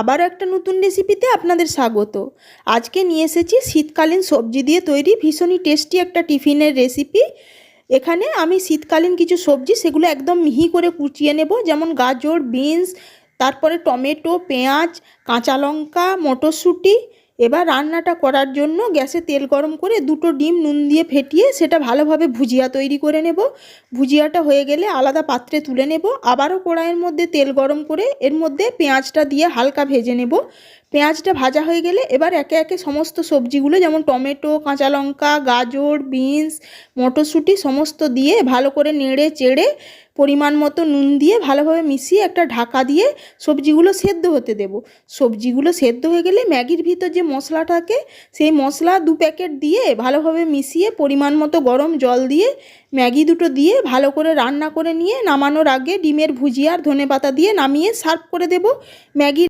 আবারও একটা নতুন রেসিপিতে আপনাদের স্বাগত। আজকে নিয়ে এসেছি শীতকালীন সবজি দিয়ে তৈরি ভীষণই টেস্টি একটা টিফিনের রেসিপি। এখানে আমি শীতকালীন কিছু সবজি সেগুলো একদম মিহি করে কুচিয়ে নেব, যেমন গাজর, বিনস, তারপরে টমেটো, পেঁয়াজ, কাঁচা লঙ্কা, মটরশুঁটি। এবার রান্নাটা করার জন্য গ্যাসে তেল গরম করে দুটো ডিম নুন দিয়ে ফেটিয়ে সেটা ভালোভাবে ভুজিয়া তৈরি করে নেব। ভুজিয়াটা হয়ে গেলে আলাদা পাত্রে তুলে নেব। আবারও কড়াইয়ের মধ্যে তেল গরম করে এর মধ্যে পেঁয়াজটা দিয়ে হালকা ভেজে নেব। পেঁয়াজটা ভাজা হয়ে গেলে এবার একে একে সমস্ত সবজিগুলো, যেমন টমেটো, কাঁচা লঙ্কা, গাজর, বিনস, মটরশুঁটি সমস্ত দিয়ে ভালো করে নেড়ে চেড়ে পরিমাণ মতো নুন দিয়ে ভালোভাবে মিশিয়ে একটা ঢাকা দিয়ে সবজিগুলো সেদ্ধ হতে দেব। সবজিগুলো সেদ্ধ হয়ে গেলে ম্যাগির ভিতর যে মশলা থাকে সেই মশলা 2 প্যাকেট দিয়ে ভালোভাবে মিশিয়ে পরিমাণ মতো গরম জল দিয়ে ম্যাগি দুটো দিয়ে ভালো করে রান্না করে নিয়ে নামানোর আগে ডিমের ভুজিয়া আর ধনেপাতা দিয়ে নামিয়ে সার্ভ করে দেব। ম্যাগি